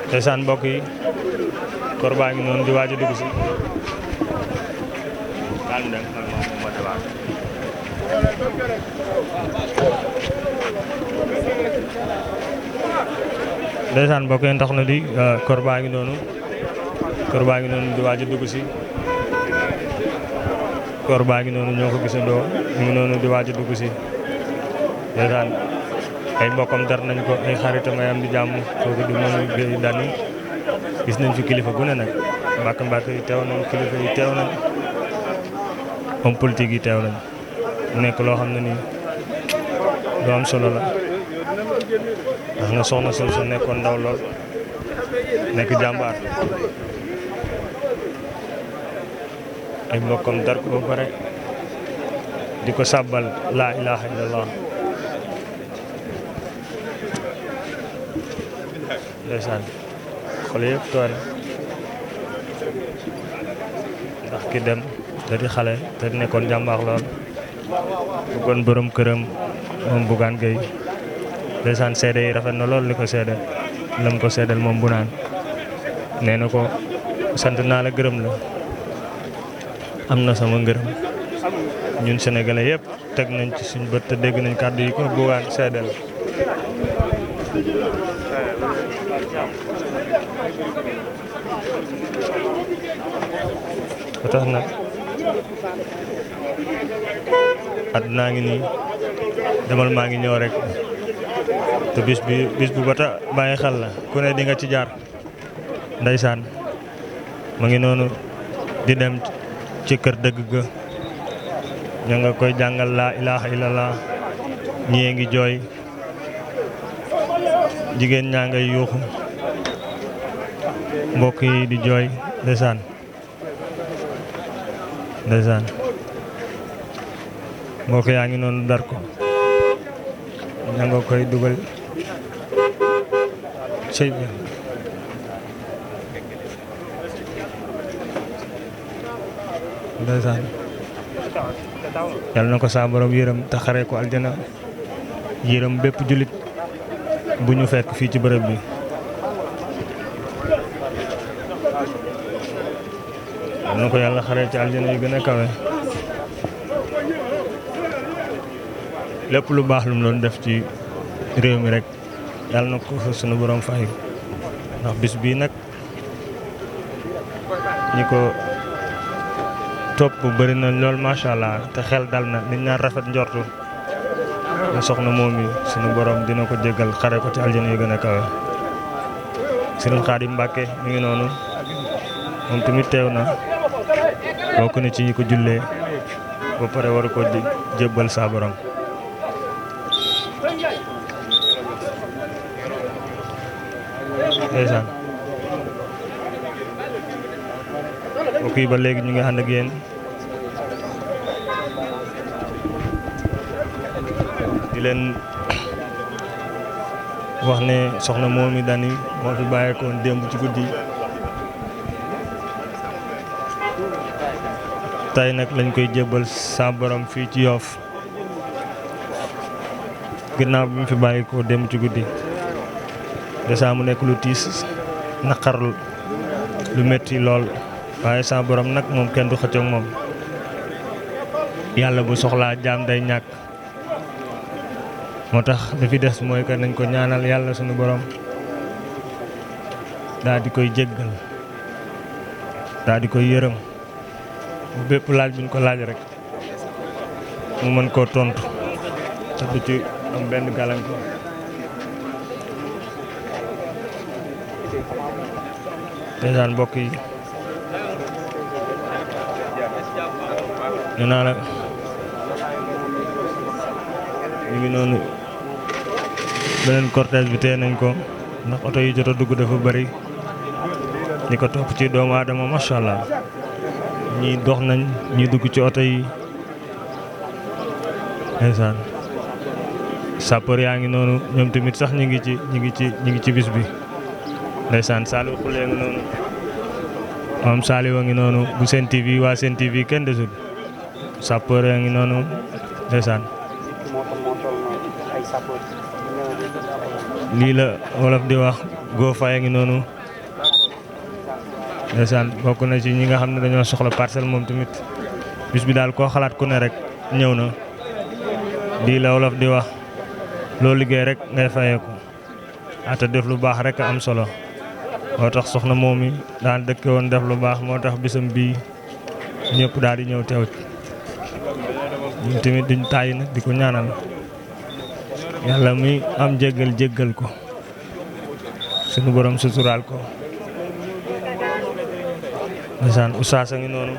ndeysaan mbokk yi kor baa ngi noonu di waaj a dugg si ndeysaan mbokk yi tax na di kor baa ngi noonu di waaj a dugg si kor baa ngi noonu ñoo ko gisandoo ñu ngi noonu di waaj a dugg si ndeysaan ay mbokkam dar nañ ko ay xaritam ay am di jàmm kooku di Momy Gueye Dany gis nañ fi kilifa gu ne nag mbàkk yi teew nañ kilifa yi teew nañ homme politique yi teew nañ mu nekk loo xam ne nii lu am solo la ndax nga soxna su nekkoon ndaw lool nekk jàmbaar ay mbokkam dar ko ba pare di ko sàbbal laa ilaha illallah ndeysaan xol yëpp tooy ndax ki dem te di xale te di nekkoon jàmbaar lool bëggoon borom këram moom Bougane Gueye ndeysaan seede yi rafet na lool li ko seede lam ko seedal moom bu naan nee na ko sant naa la gërëm la am na sama ngërëm ñun sénégalais yëpp teg nañ ci suñ bët te dégg nañ kàddu yi ko Bougane seedal ba tax na àddunaa ngi nii demal maa ngi ñëw rek te bis bu bata bàyyi xel la ku ne di nga ci jaar ndeysaan ma ngi noonu di dem ci kër dëgg ga ña nga koy jàngal laa ilaha illallah ñii ngi jooy jigéen ñaa ngay yuuxu mbokk yi di jooy ndeysaan mbokk yaa ngi noonu dar ko ña nga koy dugal sëy bi ndeysaan yàlla na ko saa borom yërëm te xare ko aljana yërëm bépp jullit bu ñu fekk fii ci bërëb bi yàlla na ko yàlla xare ci aljana yu gën a kawe lépp lu baax lu mu doon def ci réew mi rek yàlla na ko sunu borom fay ndax bis bii nag ñi ko topp bëri na lool macha allah te xel dal na nit ñaan rafet njortu na soxna Momy sunu borom dina ko jéggal xare ko ci aljana yu gën a kawe. Serigne Khadim Mbacké mi ngi noonu moom tamit teew na bokk na ci ñi ko jullee ba pare war ko jébbal saa borom. ndeysaan mbokk yi ba léegi ñu ngi ànd ak yéen di leen wax ne soxna Momy Dany moo fi bàyyeekoon démb ci guddi tey nag lañ koy jébbal sa borom fii ci Yoff ginnaaw bi mu fi bàyyeekoo démb ci guddi déjà mu nekk lu tiis naqar lu metti lool waaye sa borom nag moom kenn du xëccoog moom yàlla bu soxlaa jaam day ñàkk moo tax li fi des mooy que nañ ko ñaanal yàlla sunu borom daal di koy jéggal daal di koy yërëm bu bépp laaj buñ ko laaj rek mu mën koo tontu te du ci am benn gàllankoor. ndeysaan mbokk yi nee naa la ñu ngi noonu beneen cortège bi tee nañ ko ndax oto yi jot a dugg dafa bari ñi ko topp ci doomu aadama macha allah ñii dox nañ ñi dugg ci oto yi ndeysaan sapeur yaa ngi noonu ñoom tamit sax ñi ngi ci bis bi ndeysaan Saliou Khoulé ngi noonu moom Saliou a ngi noonu bu Sen TV waa Sen TV kenn desul sapeur yaa ngi noonu ndeysaan lii la wolof di wax Go Faye a ngi noonu ndeysaan bokk na ci ñi nga xam ne dañoo soxla parcelle moom tamit bis bi daal koo xalaat ku ne rek ñëw na di la wolof di wax loo liggéey rek ngay fayeeku ata def lu baax rek am solo moo tax soxna moom mi daan dëkke woon def lu baax moo tax bisam bii ñëpp daal di ñëw teew ñun tamit duñ tàyyi nag di ko ñaanal yàlla muy am jéggal ko suñu borom suturaal ko ndeysaan oustaz a ngi noonu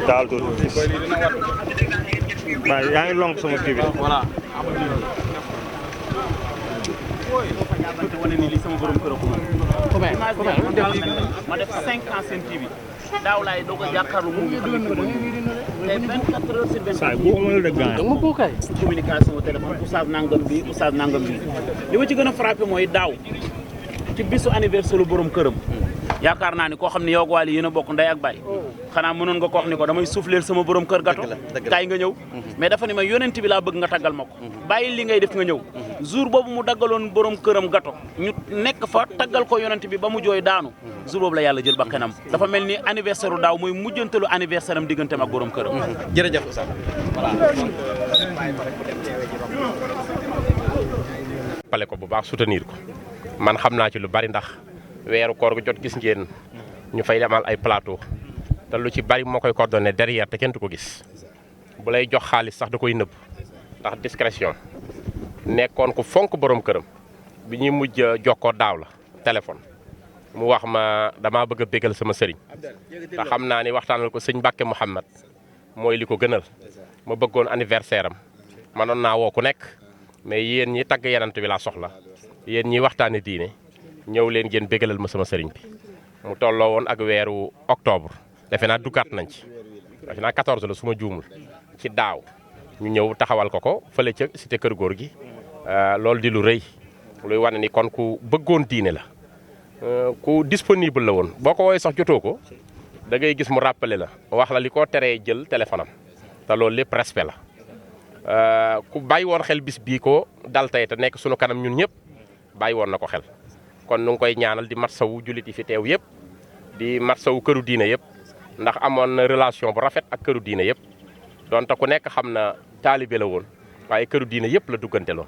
taal tuuti waaw yaa ngi lonk sama kii bi voilà ma def 5 ans seen TV daaw laay doog a jàkkaarloo mu ngi te 24 heures sur 24 communication téléphone oustaz nangam bi li ma ci gën a frappé mooy daaw ci bisu anniversaire lu borom këram yaakaar naa ni koo xam ne yow ak Wally yéen a bokk ndey ak baay xanaa mënoon nga ko wax ni ko damay souffleel sama borom kër gato kaay nga ñëw mais dafa ni ma yonent bi laa bëgg nga taggal ma ko bàyyi li ngay def nga ñëw jour boobu mu daggaloon borom këram gato ñu nekk fa taggal ko yonent bi ba mu jooy daanu jour boobu la yàlla jël bakkanam dafa mel ni anniversaire u daaw mooy mujjantalu anniversaire am digganteem ak borom këram jërëjëf Oustaz pale ko bu baax soutenir ko man xam naa ci lu bari ndax weeru koor gu jot gis ngeen ñu fay demal ay plateau te lu ci bari moo koy coordonné derrière te kenn du ko gis bu lay jox xaalis sax da koy nëbb ndax discrétion nekkoon ko fonk borom këram bi ñuy mujj jokkoo daaw la téléphone mu wax ma damaa bëgg a bégal sama sëriñ te xam naa ni waxtaanal ko sëñ Mbàkke Mouhamad mooy li ko gënal ma bëggoon anniversaire am manoon naa woo ku nekk mais yéen ñi tagg yenant bi laa soxla yéen ñi waxtaane diine ñëw leen ngeen bégalal ma sama sëriñ bi mu tolloo woon ak weeru octobre defe naa duggaat nañ ci defe naa 14 la su ma juumul ci daaw ñu ñëw taxawal ko fële ca cité kër góor gi loolu di lu rëy luy wane ni kon ku bëggoon diine la ku disponible la woon boo ko woowee sax jotoo ko da ngay gis mu rappelé la wax la li ko teree jël téléphone am te loolu lépp respect la ku bàyyi woon xel bis bii ko dal tey te nekk sunu kanam ñun ñëpp bàyyi woon na ko xel kon nu ngi koy ñaanal di matsawu jullit yi fi teew yëpp di matsawu këru diine yëpp ndax amoon na relation bu rafet ak këru diine yëpp donte ku nekk xam na taalibe la woon waaye këru diine yëpp la duggante loon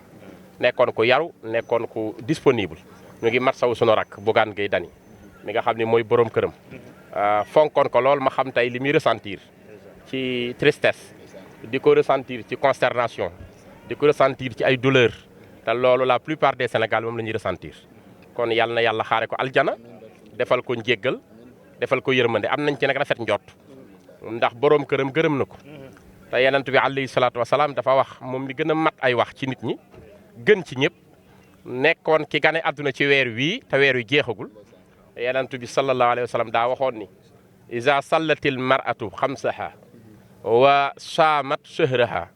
nekkoon ku yaru nekkoon ku disponible ñu ngi matsawu sunu rakk Bougane Gueye Dany mi nga xam ne mooy borom këram fonkoon ko lool ma xam tey li muy ressentir ci tristesse di ko ressentir ci consternation di ko ressentir ci ay douleur te loolu la plupart des Sénégal moom la ñuy ressentir kon yàlla na yàlla xaare ko aljana defal ko njéggal defal ko yërmande am nañ ci nag rafet njott ndax borom këram gërëm na ko te yonent bi alayhi salaatu wasalaam dafa wax moom mi gën a mat ay wax ci nit ñi gën ci ñëpp nekkoon ki gane àdduna ci weer wii te weer wi jeexagul yonent bi sallallahu alayhi wa sallam daa waxoon ni iza sallatil mar'atu xamsaha wa saamat shahraha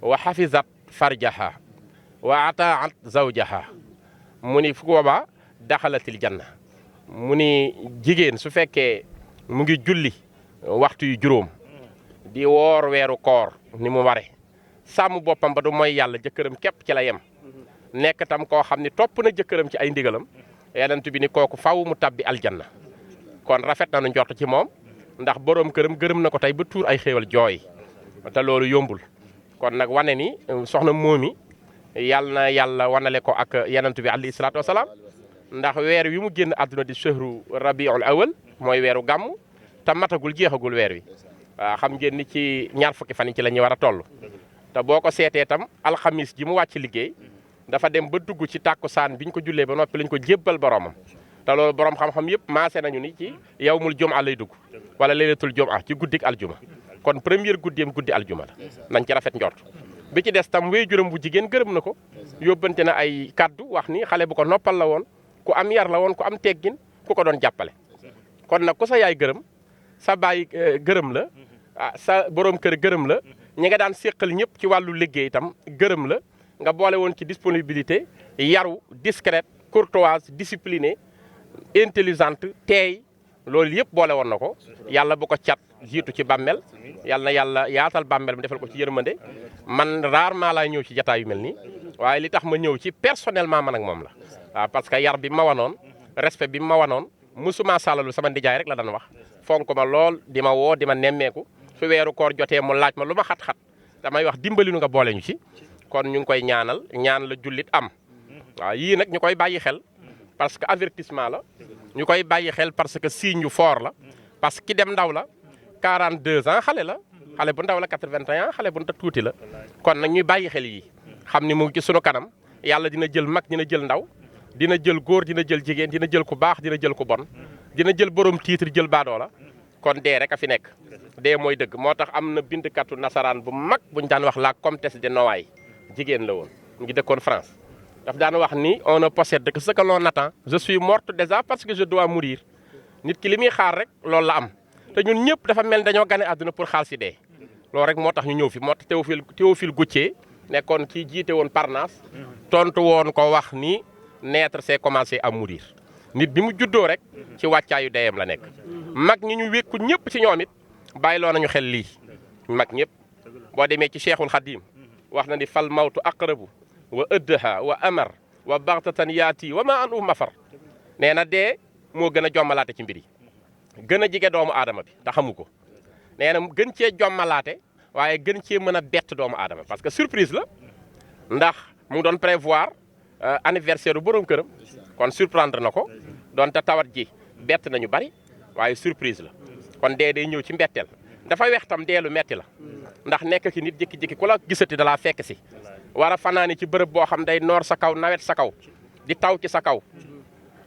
wa xafizat farjaha wa ataat zawjaha mu ni fu boobaa daxalatil janna mu ni jigéen su fekkee mu ngi julli waxtu yu juróom di woor weeru koor ni mu ware sàmm boppam ba du mooy yàlla jëkkëram képp ci la yem nekk tam koo xam ni topp na jëkkëram ci ay ndigalam yonent bi ni kooku faw mu tabbi aljanna kon rafet na nu njort ci moom ndax borom këram gërëm na ko tey ba tuur ay xéewal jooy te loolu yombul kon nag wane ni soxna moomi yàlla na yàlla wanale ko ak yonent bi alayhi salaatu wasalaam ndax weer wi mu génn àdduna di shahru rabiul awal mooy weeru gàmm te matagul jeexagul weer wi waaw xam ngeen ni ci ñaar fukki fan yi ci la ñu war a toll te boo ko seetee tam alxamis ji mu wàcc liggéey dafa dem ba dugg ci tàkkusaan bi ñu ko jullee ba noppi lañ ko jébbal boromam te loolu borom xam-xam yëpp maase nañu ni ci yawmul jumaa lay dugg wala laylatul jumaa ci guddik aljuma kon première guddeem guddi aljuma la nañ ci rafet njort bi ci des tam wéy juróom bu jigéen gërëm na ko yóbbante na ay kaddu wax ni xale bu ko noppal la woon ku am yar la woon ku am teggin ku ko doon jàppale kon nag ku sa yaay gërëm sa baay gërëm la sa borom kër gërëm la ñi nga daan séqal ñëpp ci wàllu liggéey itam gërëm la nga boole woon ci disponibilité yaru discrète courtoise disciplinée intelligente teey loolu yëpp boole woon na ko yàlla bu ko cat jiitu ci bàmmel yàlla na yàlla yaatal bàmmel mu defal ko ci yërmande man rarement laay ñëw ci jataay yu mel nii waaye li tax ma ñëw ci personnellement man ak moom la waaw parce que yar bi ma wanoon respect bi ma wanoon musuma sàllalu sama ndijaay rek la daan wax fonk ma lool di ma woo di ma nemmeeku su weeru koor jotee mu laaj ma lu ma xat-xat damay wax dimbali nu nga boole ñu ci kon ñu ngi koy ñaanal ñaan la jullit am waaw yii nag ñu koy bàyyi xel parce que avertissement la ñu koy bàyyi xel parce que signe yu fort la parce que ki dem ndaw la 42 ans xale la xale bu ndaw la 81 xale bu tuuti la kon nag ñuy bàyyi xel yi xam ni mu ngi ci sunu kanam yàlla dina jël mag dina jël ndaw dina jël góor dina jël jigéen dina jël ku baax dina jël ku bon dina jël borom titre jël baadoo la kon dee rek a fi nekk dee mooy dëgg moo tax am na bindkatu nasaraan bu mag bu ñu daan wax la comtesse de Noailles jigéen la woon mu ngi dëkkoon France daf daan wax ni on ne possède que ce que l'on attend je suis morte déjà parce que je dois mourir nit ki li muy xaar rek loolu la am te ñun ñëpp dafa mel dañoo gane àdduna pour xaal si dee loolu rek moo tax ñu ñëw fi moo tax Théophile Gautier nekkoon kii jiite woon Parnasse tontu woon ko wax ni naître c'est commencer à mourir nit bi mu juddoo rek ci wàccaayu deyam la nekk mag ñi ñu wékku ñëpp ci ñoom it bàyyiloo nañu xel lii mag ñëpp boo demee ci Cheikhul Khadim wax na ni fal mawtu aqrabu wa ëddha wa amar wa baxtatan yaati wa ma an mafar nee na dee moo gën a jommalaate ci mbir yi gën a jige doomu aadama bi te xamu ko nee na gën cee jommalaate waaye gën cee mën a bett doomu aadama parce que surprise la ndax mu ngi doon prévoir anniversaire bu borom këram kon surprendre na ko donte tawat ji bett nañu bari waaye surprise la kon dee day ñëw ci mbetteel dafa weex tam dee lu metti la ndax nekk ki nit jékki-jékki ku la gisati dalaa fekk si war a fanaani ci bërëb boo xam day noor sa kaw nawet sa kaw di taw ci sa kaw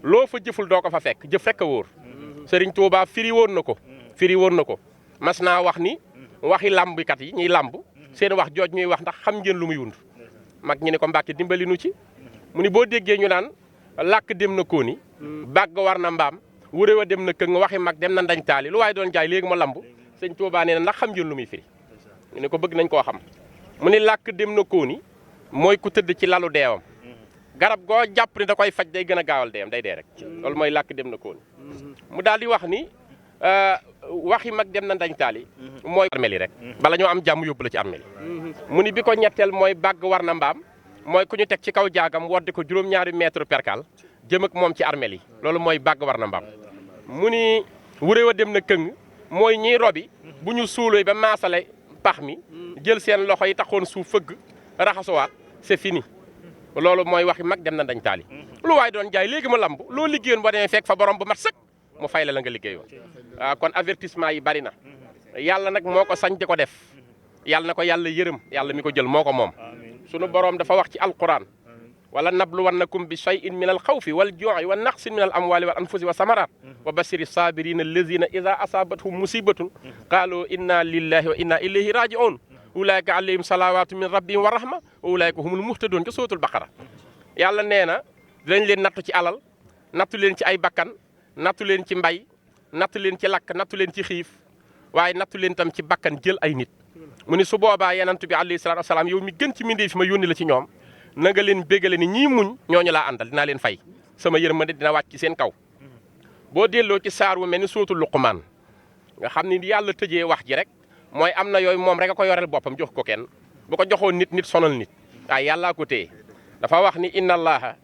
loo fa jëful doo ko fa fekk jëf fekk a wóor Serigne Touba firi woon na ko mas naa wax ni waxi làmbkat yi ñuy làmb seen wax jooj ñuy wax ndax xam ngeen lu muy wund mag ñi ne ko Mbàkke dimbali nu ci mu ni boo déggee ñu naan làkk dem na kóoni bàgg war na mbaam wuré wa dem na këng waxi mag dem na ndañ taali lu waaye doon jaay léegi ma lamb sëñ Touba nee na ndax xam ngeen lu muy firi ñu ne ko bëgg nañ koo xam mu ni làkk dem na kóoni mooy ku tëdd ci lalu deewam garab goo jàpp ni da koy faj day gën a gaawal deewam day dee rek loolu mooy làkk dem na kóoni mu daal di wax ni waxi mag dem na ndañ taali mooy armel yi rek bala ñoo am jàmm yóbbu la ci armel yi mu ni bi ko ñetteel mooy bàgg war na mbaam mooy ku ñu teg ci kaw jaagam woddi ko juróom-ñaari mètre percal jëm ak moom ci armel yi loolu mooy bàgg war na mbaam mu ni wuré wa dem na këng mooy ñiy robi bu ñu suuloy ba maasale pax mi jël seen loxo yi taxoon suuf fëgg raxasuwaat c'est fini loolu mooy waxi mag dem na dañ taali lu waay doon jaay léegi mu lamb loo liggéeyoon boo demee fekk fa borom bu mat sëkk mu fay la nga liggéeyoon kon avertissement yi bari na yàlla nag moo ko sañ di ko def yàlla na ko yàlla yërëm yàlla mi ko jël moo ko moom sunu borom dafa wax ci alquran wala nabluwannakum bi shay'in min al xawfi wal ju'i wa naqsin min al amwali wal anfusi wa samarat wa bashiri sabirina allazina ida asabathum musibatun qalu inna lillahi wa inna ilayhi raji'un ulaika alayhim salawatu min rabbihim wa rahma wa ulaika humul muhtadun ci suratul baqara yàlla nee na dinañ leen nattu ci alal nattu leen ci ay bakkan nattu leen ci mbay nattu leen ci lakk nattu leen ci xiif waaye nattu leen tam ci bakkan jël ay nit mu ni su boobaa yenantu bi alayhi salatu wasalaam yow mi gën ci mindee fi ma yónni la ci ñoom na nga leen bégale ni ñii muñ ñooñu laa àndal dinaa leen fay sama yërmande dina wàcc ci seen kaw boo delloo ci saar wu mel ni sootu Luqmaan nga xam ni yàlla tëjee wax ji rek mooy am na yooyu moom rek a ko yoreel boppam jox ko kenn bu ko joxoon nit sonal nit waaye yàllaa ko téye dafa wax ni inna allaha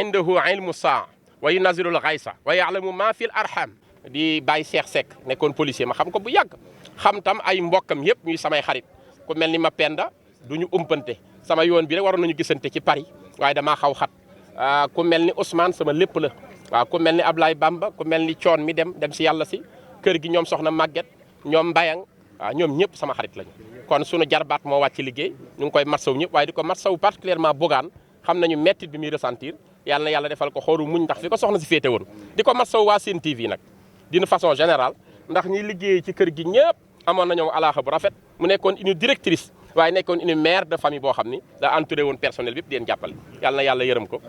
indahu ilmu saa wa yunazilul xaysa wa yaalamu ma fil arham di bàyyi Seex Sekk nekkoon policier ma xam ko bu yàgg xam tam ay mbokkam yëpp ñuy samay xarit ku mel ni ma penda du ñu umpante sama yoon bi rek waroon nañu gisante ci Paris waaye damaa xaw xat ku mel ni Ousmane sama lépp la waaw ku mel ni Ablaye Bamba ku mel ni coon mi dem si yàlla si kër gi ñoom soxna Maguette ñoom Mbayang waaw ñoom ñëpp sama xarit lañu kon sunu jarbaat moo wàcc liggéey ñu ngi koy matsaw ñëpp waaye di ko matsaw particulièrement Bougane xam nañu mettit bi muy ressentir yàlla na yàlla defal ko xooru muñ ndax fi ko soxna si féete woon di ko matsaw waa Sen TV nag d'une façon générale ndax ñi liggéey ci kër gi ñëpp amoon na ñoom alaaxa bu rafet mu nekkoon une directrice waaye nekkoon une mère de famille boo xam ni da entouré woon personnel bépp di leen jàppale yàlla na yàlla yërëm ko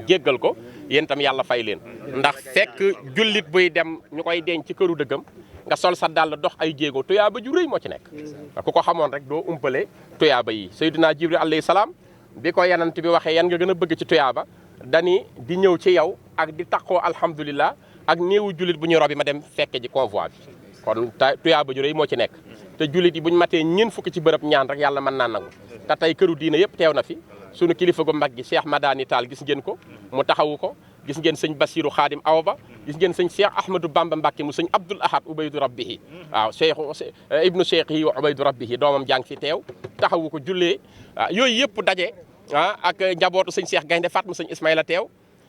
jéggal ko yéen tam yàlla fay leen ndax fekk jullit buy dem ñu koy denc ci këru dëggam nga sol sa dàll dox ay jéego tuyaaba ju rëy moo ci nekk ku ko xamoon rek doo umpale tuyaaba yi Seydina Jibril alayhi salaam bi ko yanant bi waxee yan nga gën a bëgg ci tuyaaba dani di ñëw ci yow ak di taqoo alhamdulillah ak néewu jullit bu ñu robi ma dem fekke ji convoi bi kon tuyaaba ju rëy moo ci nekk te jullit yi buñ matee ñeen fukki ci bërëb ñaan rek yàlla mën naa nangu te tey këru diina yëpp teew na fi sunu kilifa gu mag gi Cheikh Madani Tall gis ngeen ko mu taxawu ko gis ngeen sëñ Bassirou Khadim Awa Ba gis ngeen sëñ Cheikh Ahmadou Bamba Mbacké mu sëñ Abdoul Ahad Ubaydu Rabbihi waaw ibnu Cheikh yi wa Ubaydu Rabbihi doomam jàng fi teew taxawu ko jullee yooyu yëpp daje ak njabootu sëñ Cheikh Gaynde Fatma sëñ Ismaïla teew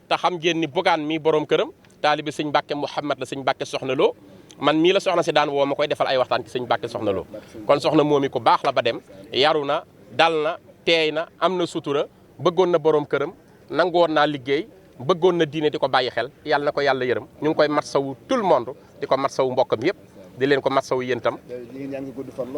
te xam ngeen ni Bougane mi borom këram taalibi sëñ Mbacké Mouhamad la sëñ Mbacké Soxna Lo man mii la soxna si daan woo ma koy defal ay waxtaan ci sëñ Mbacké Soxna Lo kon soxna moomi ko baax la ba dem yaru na dal na teey na am na sutura bëggoon na borom këram nangoon naa liggéey bëggoon na diine di ko bàyyi xel yàlla na ko yàlla yërëm ñu ngi koy mat sawu tout le monde di ko mat sawu mbokkam yëpp di leen ko mat sawu yéen tam